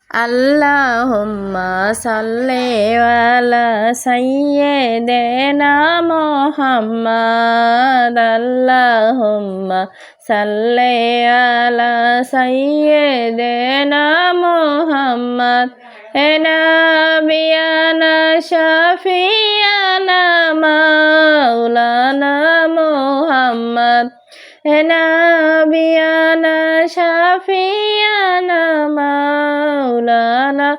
আল্লাহুম্মা সাল্লি আলা সাইয়্যিদিনা মুহাম্মাদ আল্লাহুম্মা সাল্লি আলা সাইয়্যিদিনা মুহাম্মাদ হে নবিয়ানা শাফিয়ানা মাওলানা মুহাম্মদ হে নবিয়ানা শাফিয়ানা মাওলানা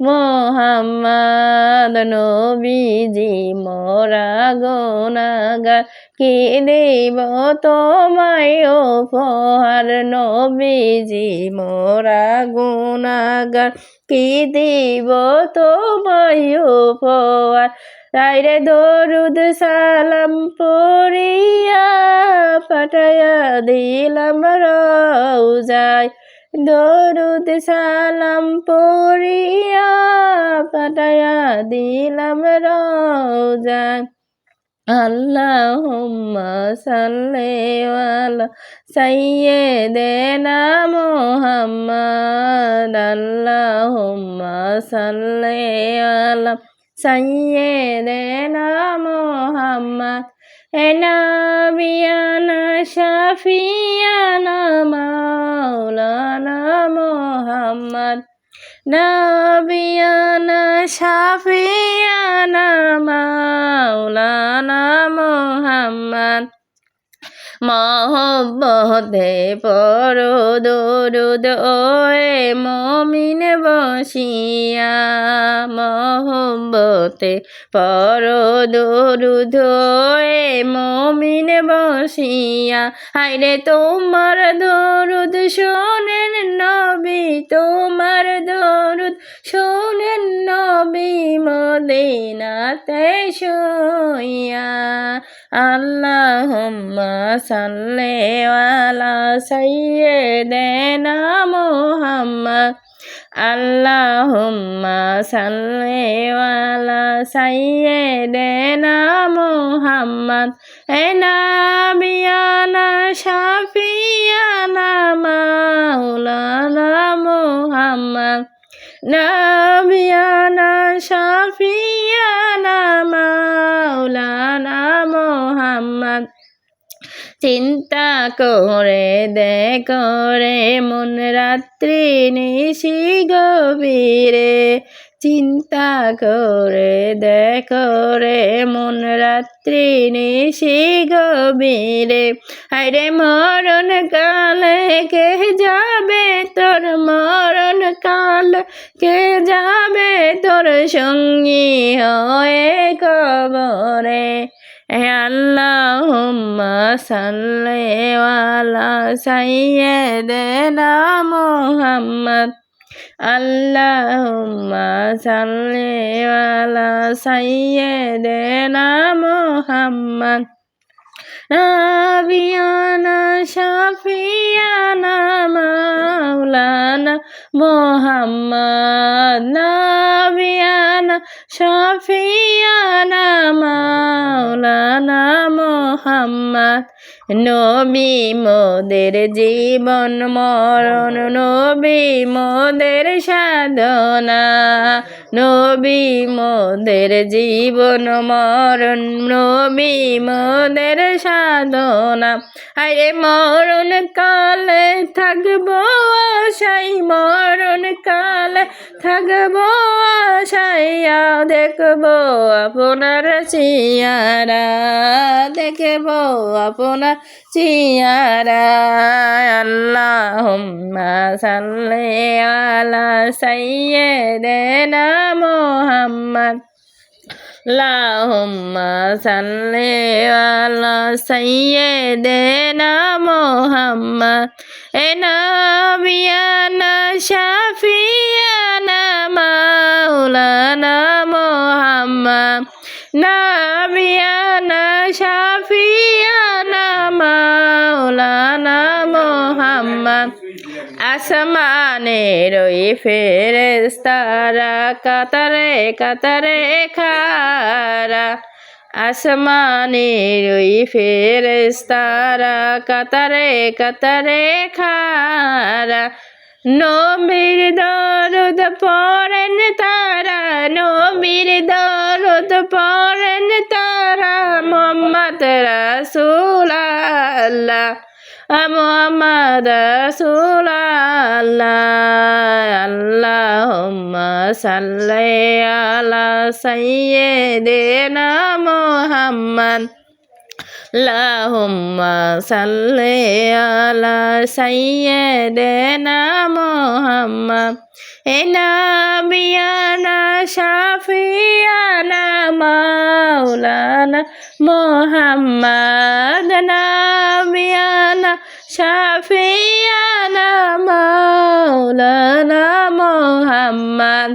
মুহাম্মদ নবীজি মোরা গুনাহগার কি দেব তোমায় উপহার নবীজি মোরা গুনাহগার কি দেব তোমায় উপহার তাইরে দরুদ সালাম পড়িয়া পাঠায়া দিলাম রওজায় দরুদ সালাম পড়িয়া পাঠায়া দিলাম রওজায় আল্লাহুম্মা সাল্লি আলা সাইয়্যিদিনা মুহাম্মাদ আল্লাহুম্মা সাল্লি আলা সাইয়্যিদিনা মুহাম্মাদ হে নবিয়ানা শাফিয়ানা মাওলানা মুহাম্মদ নবিয়ানা শাফিয়ানা মাওলানা মুহাম্মদ মহব্বতে পড়ো দরুদ ওয়ে মুমিন বসিয়া মহব্বতে পড়ো দরুদ ওয়ে মুমিন বসিয়া হায়রে তোমার দরুদ শোনেন নবী তোমার দরুদ শোনেন নবী মদিনাতে শুইয়া আল্লাহুম্মা সাল্লি আলা সাইয়্যিদিনা মুহাম্মাদ আল্লাহুম্মা সাল্লি আলা সাইয়্যিদিনা মুহাম্মাদ হে নবিয়ানা শাফিয়ানা মাওলানা মুহাম্মদ নবিয়ানা শাফিয়ানা মাওলানা মুহাম্মদ চিন্তা করে দেখো রে মন রাত্রি নিশি গভীরে চিন্তা করে দেখো রে মন রাত্রি নিশি গভীরে হায়রে মরণ কালে কে যাবে তোর মরণ কাল কে যাবে তোর সঙ্গী হয়ে কবরে আল্লাহুম্মা সাল্লি আলা সাইয়্যিদিনা মুহাম্মাদ আল্লাহুম্মা সাল্লি আলা সাইয়্যিদিনা মুহাম্মাদ নবিয়ানা শাফিয়ানা মাওলানা মুহাম্মদ নবিয়ানা শাফিয়ানা মাওলানা মুহাম্মদ নবী মোদের জীবন মরণ নবী মোদের সাধনা নবী মোদের জীবন মরণ নবী মোদের সাধনা আরে মরণ কালে থাকবো আশাই মরণ কালে থাকবো আশাইয়া দেখবো আপনার চেহারা দেখবো আপনার চেহারা আল্লাহুম্মা সাল্লি আলা সাইয়্যিদিনা মুহাম্মাদ আল্লাহুম্মা সাল্লি আলা সাইয়্যিদিনা মুহাম্মাদ হে নবিয়ানা শাফিয়ানা মাওলানা মুহাম্মদ নবিয়ানা শাফিয়ানা মাওলানা মুহাম্মদ আসমানের ওই ফেরেশতারা কাতারে কাতারে খাড়া আসমানের ওই ফেরেশতারা কাতারে কাতারে খাড়া নবীর দরুদ পড়েন তারা, নবীর দরুদ পড়েন তারা, মুহাম্মদ রাসূলুল্লাহ, মুহাম্মদ রাসূলুল্লাহ। আল্লাহুম্মা সাল্লি আলা সাইয়্যিদিনা মুহাম্মদ, আল্লাহুম্মা সাল্লি আলা সাইয়্যিদিনা মুহাম্মদ। এ নবিয়ানা শাফিয়ানা মাওলানা মুহাম্মদ, নবিয়ানা শাফিয়ানা মাওলানা মুহাম্মদ।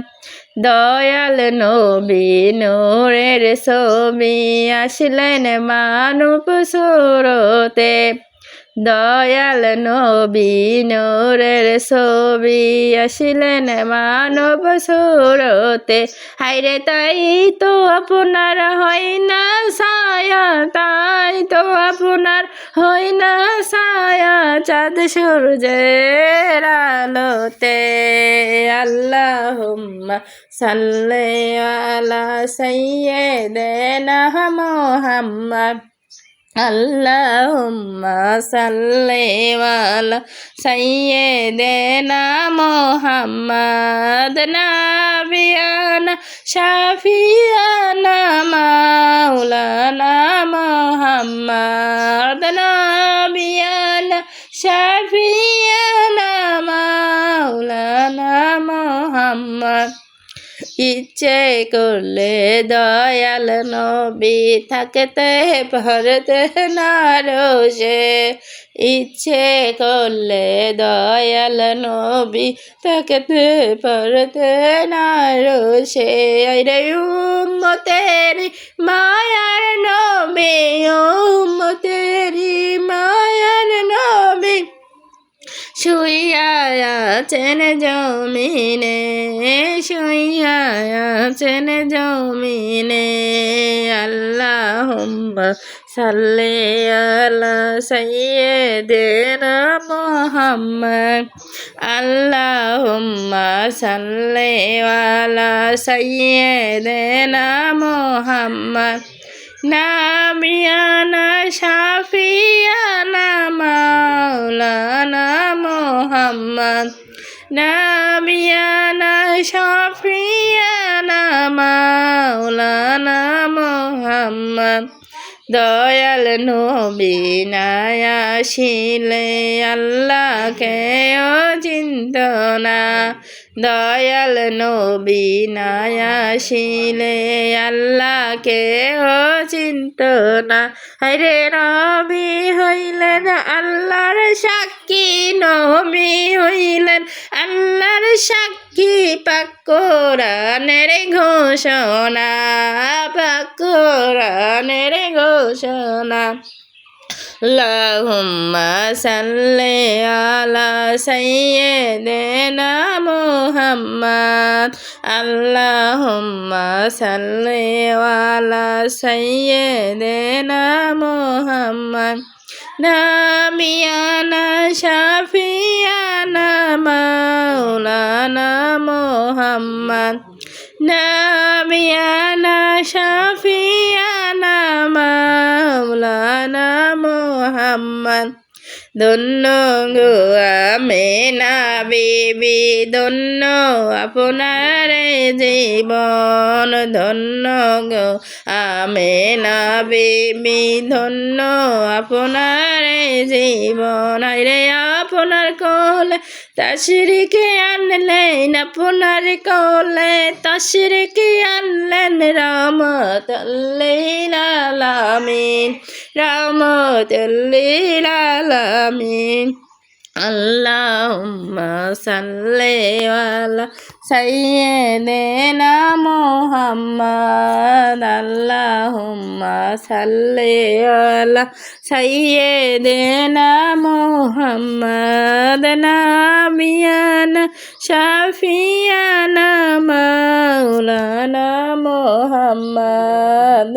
দয়াল নবী নূরের ছবি আসলেন মানব সুরতে, দয়াল নবী নূরের ছবি আসলেন মানব সুরতে। হায়রে তাই তো আপনার হয় না ছায়া, তাই তো আপনার হয় না ছায়া চাঁদ সূর্যের আলোতে। আল্লাহুম্মা সাল্লি আলা সাইয়্যিদিনা মুহাম্মদ, আল্লাহুম্মা সাল্লি আলা সাইয়্যিদিনা মুহাম্মদ, নবিয়ানা শাফিয়ানা মাওলানা মুহাম্মদ, নবিয়ানা শাফিয়ানা মাওলানা মুহাম্মদ। ইচ্ছে করলে দয়াল নবী থাকতে পারতেন আরশে, ইচ্ছে করলে দয়াল নবী থাকতে পারতেন আরশে। আরে উম্মতেরি মায়ার নবী, উম্মতেরি মায়ার নবী শুইয়া আছেন জমিনে, শুইয়া আছেন জমিনে। আল্লাহুম্মা সাল্লি আলা সাইয়্যিদিনা মুহাম্মদ, আল্লাহুম্মা সাল্লি আলা সাইয়্যিদিনা মুহাম্মদ, নবিয়ানা শাফিয়ানা মাওলানা মুহাম্মদ, নবিয়ানা শাফিয়ানা মাওলানা মুহাম্মদ। দয়াল নবী না আসিলে আল্লাহকে ও চিনত না, দয়াল নবী না আসিলে আল্লাহকে ও চিনত না। হায়রে নবী হইলেন আল্লাহর সাক্ষী, নবী হইলেন আল্লাহর সাক্ষী, পাক কোরআনের ঘোষণা, পাক কোরআনের ঘোষণা। আল্লাহুম্মা সাল্লি আলা সাইয়্যিদিনা মুহাম্মদ, আল্লাহুম্মা সাল্লি আলা সাইয়্যিদিনা মুহাম্মদ, নবিয়ানা শাফিয়ানা মাওলানা মুহাম্মদ, নবিয়ানা শাফিয়ানা মাওলানা মুহাম্মদ। ধন্য গো আমেনা বিবি, ধন্য আপনার জীবন, ধন্য গো আমেনা বিবি, ধন্য আপনার জীবন। আরে আপনার কোলে তাশরিকে আনলেন, আপনার কোলে তাশরিকে আনলেন রহমাতাল লিল আলামিন, রহমাতাল লিল আলামিন। আল্লাহুম্মা সাল্লি আলা সাইয়্যিদিনা মুহাম্মদ, আল্লাহুম্মা সাল্লি আলা সাইয়্যিদিনা মুহাম্মদ, নবিয়ানা শাফিয়ানা মাওলানা মুহাম্মদ।